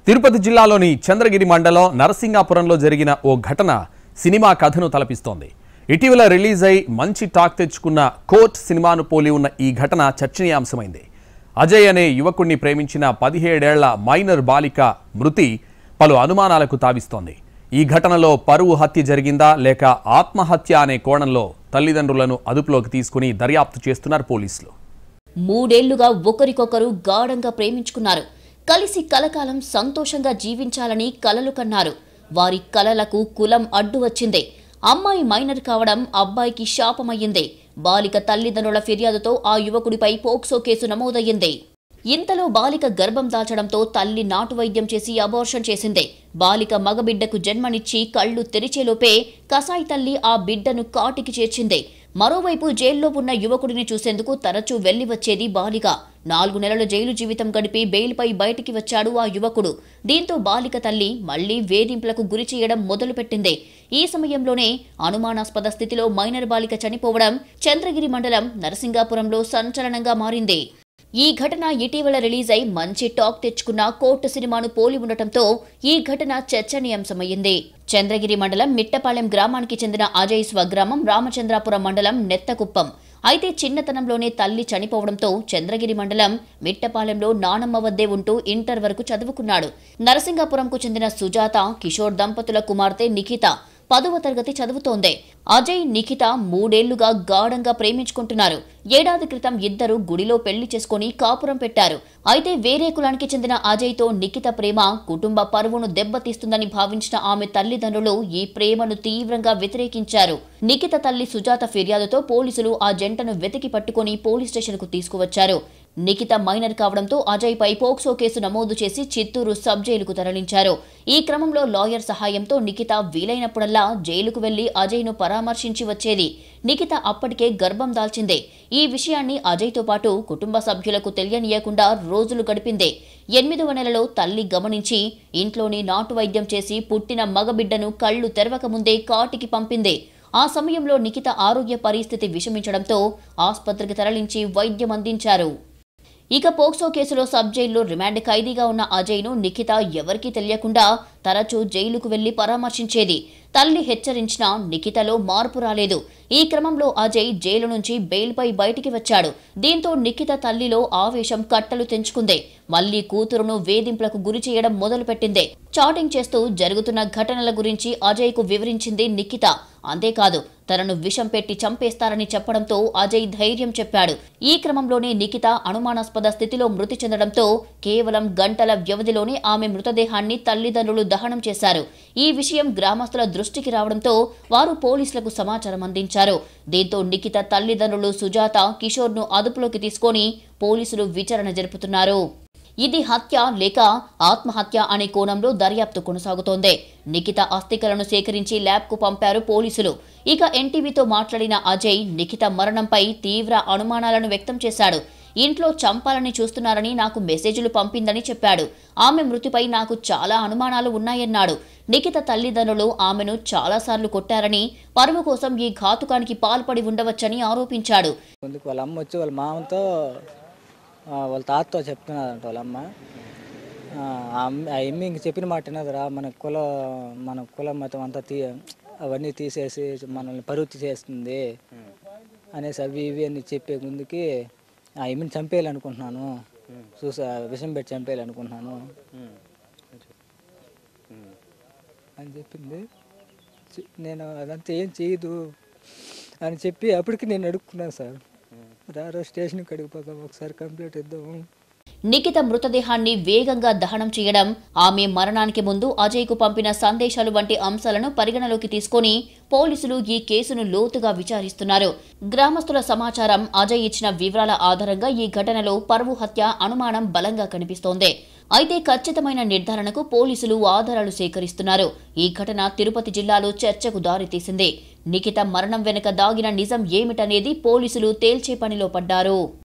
తిరుపతి జిల్లాలోని చంద్రగిరి మండలం నరసింగాపురంలో జరిగిన ఓ ఘటన సినిమా కథను తలపిస్తోంది. ఇటీవల రిలీజ్ అయి మంచి టాక్ తెచ్చుకున్న కోర్ట్ సినిమాను పోలి ఉన్న ఈ ఘటన చర్చనీయాంశమైంది. అజయ్ అనే యువకుడిని ప్రేమించిన 17 ఏళ్ల మైనర్ బాలిక మృతి పలు అనుమానాలకు తావిస్తోంది. ఈ ఘటనలో పరువు హత్య జరిగిందా లేక ఆత్మహత్య అనే కోణంలో తల్లిదండ్రులను అదుపులోకి తీసుకుని దర్యాప్తు చేస్తున్నారు పోలీసులు. 3 ఏళ్లుగా ఒకరికొకరు గాఢంగా ప్రేమించుకున్నారు. కలిసి కలకాలం సంతోషంగా జీవించాలని కలలు కన్నారు. వారి కలలకు కులం అడ్డు వచ్చింది. అమ్మాయి మైనర్ కావడం అబ్బాయికి శాపమయ్యింది. బాలిక తల్లిదండ్రుల ఫిర్యాదుతో ఆ యువకుడిపై పోక్సో కేసు నమోదయ్యింది. ఇంతలో బాలిక గర్భం దాల్చడంతో తల్లి నాటు వైద్యం చేసి అబార్షన్ చేసింది. బాలిక మగబిడ్డకు జన్మనిచ్చి కళ్లు తెరిచేలోపే కసాయి తల్లి ఆ బిడ్డను కాటికి చేర్చింది. మరోవైపు జైల్లో ఉన్న యువకుడిని చూసేందుకు తరచూ వెళ్లి వచ్చేది బాలిక. 4 నెలల జైలు జీవితం గడిపి బెయిల్పై బయటికి వచ్చాడు ఆ యువకుడు. దీంతో బాలిక తల్లి మళ్లీ వేధింపులకు గురి చేయడం మొదలుపెట్టింది. ఈ సమయంలోనే అనుమానాస్పద స్థితిలో మైనర్ బాలిక చనిపోవడం చంద్రగిరి మండలం నరసింగాపురంలో సంచలనంగా మారింది. ఈ ఘటన ఇటీవల రిలీజ్ అయి మంచి టాక్ తెచ్చుకున్న కోర్టు సినిమాను పోలి ఉండటంతో ఈ ఘటన చర్చనీయాంశమైంది. చంద్రగిరి మండలం మిట్టపాలెం గ్రామానికి చెందిన అజయ్ స్వగ్రామం రామచంద్రాపురం మండలం నెత్తకుప్పం. అయితే చిన్నతనంలోనే తల్లి చనిపోవడంతో చంద్రగిరి మండలం మిట్టపాలెంలో నానమ్మ వద్దే ఉంటూ ఇంటర్ వరకు చదువుకున్నాడు. నరసింగాపురంకు చెందిన సుజాత, కిషోర్ దంపతుల కుమార్తె నిఖిత 10వ తరగతి చదువుతోంది. అజయ్, నిఖిత 3 ఏళ్లుగా గాఢంగా ప్రేమించుకుంటున్నారు. ఏడాది క్రితం ఇద్దరు గుడిలో పెళ్లి చేసుకుని కాపురం పెట్టారు. అయితే వేరే కులానికి చెందిన అజయ్తో నిఖిత ప్రేమ కుటుంబ పరువును దెబ్బతీస్తుందని భావించిన ఆమె తల్లిదండ్రులు ఈ ప్రేమను తీవ్రంగా వ్యతిరేకించారు. నిఖిత తల్లి సుజాత ఫిర్యాదుతో పోలీసులు ఆ జంటను వెతికి పట్టుకుని పోలీస్ స్టేషన్కు తీసుకువచ్చారు. నిఖిత మైనర్ కావడంతో అజయ్పై పోక్సో కేసు నమోదు చేసి చిత్తూరు సబ్ జైలుకు తరలించారు. ఈ క్రమంలో లాయర్ సహాయంతో నిఖిత వీలైనప్పుడల్లా జైలుకు వెళ్లి అజయ్ను పరామర్శించి వచ్చేది. నిఖిత అప్పటికే గర్భం దాల్చింది. ఈ విషయాన్ని అజయ్తో పాటు కుటుంబ సభ్యులకు తెలియనీయకుండా రోజులు గడిపింది. 8వ నెలలో తల్లి గమనించి ఇంట్లోని నాటు వైద్యం చేసి పుట్టిన మగబిడ్డను కళ్లు తెరవక ముందే కాటికి పంపింది. ఆ సమయంలో నిఖిత ఆరోగ్య పరిస్థితి విషమించడంతో ఆస్పత్రికి తరలించి వైద్యం అందించారు. ఇక పోక్సో కేసులో సబ్ జైల్లో రిమాండ్ ఖైదీగా ఉన్న అజయ్ను నిఖిత ఎవరికీ తెలియకుండా తరచూ జైలుకు వెళ్లి పరామర్శించేది. తల్లి హెచ్చరించినా నిఖితలో మార్పు రాలేదు. ఈ క్రమంలో అజయ్ జైలు నుంచి బెయిల్పై బయటికి వచ్చాడు. దీంతో నిఖిత తల్లిలో ఆవేశం కట్టలు తెంచుకుంది. మళ్లీ కూతురును వేధింపులకు గురి చేయడం మొదలుపెట్టింది. చాటింగ్ చేస్తూ జరుగుతున్న ఘటనల గురించి అజయ్కు వివరించింది నిఖిత. అంతేకాదు, తనను విషం పెట్టి చంపేస్తారని చెప్పడంతో అజయ్ ధైర్యం చెప్పాడు. ఈ క్రమంలోనే నిఖిత అనుమానాస్పద స్థితిలో మృతి చెందడంతో కేవలం గంటల వ్యవధిలోనే ఆమె మృతదేహాన్ని తల్లిదండ్రులు దహనం చేశారు. ఈ విషయం గ్రామస్తుల దృష్టికి రావడంతో వారు పోలీసులకు సమాచారం అందించారు. దీంతో నిఖిత తల్లిదండ్రులు సుజాత, కిషోర్ను అదుపులోకి తీసుకొని పోలీసులు విచారణ జరుపుతున్నారు. ఇది హత్య లేక ఆత్మహత్య అనే కోణంలో దర్యాప్తు కొనసాగుతోంది. నిఖిత అస్థికలను సేకరించి ల్యాబ్కు పంపారు పోలీసులు. ఇక ఎన్టీవీతో మాట్లాడిన అజయ్ నిఖిత మరణంపై తీవ్ర అనుమానాలను వ్యక్తం చేశాడు. ఇంట్లో చంపాలని చూస్తున్నారని నాకు మెసేజ్లు పంపిందని చెప్పాడు. ఆమె మృతిపై నాకు చాలా అనుమానాలు ఉన్నాయన్నాడు. నిఖిత తల్లిదండ్రులు ఆమెను చాలాసార్లు కొట్టారని, పరువు కోసం ఈ ఘాతుకానికి పాల్పడి ఉండవచ్చని ఆరోపించాడు. వాళ్ళ అమ్మ వచ్చి వాళ్ళ మామతో వాళ్ళ తాతతో చెప్తున్నారంట. వాళ్ళ అమ్మ ఆ అమ్మ ఇంక చెప్పిన మాట వినదురా, మన కుల మతం అంతా అవన్నీ తీసేసి మనల్ని పరువు చేస్తుంది అనేసి అవి ఇవి అని చెప్పే ముందుకి ఆ అమ్మని చంపేయాలనుకుంటున్నాను, విషం పెట్టి చంపేయాలనుకుంటున్నాను అని చెప్పింది. నేను అదంతా ఏం చేయదు అని చెప్పి అప్పటికి నేను అడుక్కున్నాను, సార్ రారో స్టేషన్కి అడిగిపోతాం, ఒకసారి కంప్లీట్ ఇద్దాము. నిఖిత మృతదేహాన్ని వేగంగా దహనం చేయడం, ఆమె మరణానికి ముందు అజయ్కు పంపిన సందేశాలు వంటి అంశాలను పరిగణలోకి తీసుకుని పోలీసులు ఈ కేసును లోతుగా విచారిస్తున్నారు. గ్రామస్తుల సమాచారం, అజయ్ ఇచ్చిన వివరాల ఆధారంగా ఈ ఘటనలో పరువు హత్య అనుమానం బలంగా కనిపిస్తోంది. అయితే ఖచ్చితమైన నిర్ధారణకు పోలీసులు ఆధారాలు సేకరిస్తున్నారు. ఈ ఘటన తిరుపతి జిల్లాలో చర్చకు దారితీసింది. నిఖిత మరణం వెనుక దాగిన నిజం ఏమిటనేది పోలీసులు తేల్చే పనిలో పడ్డారు.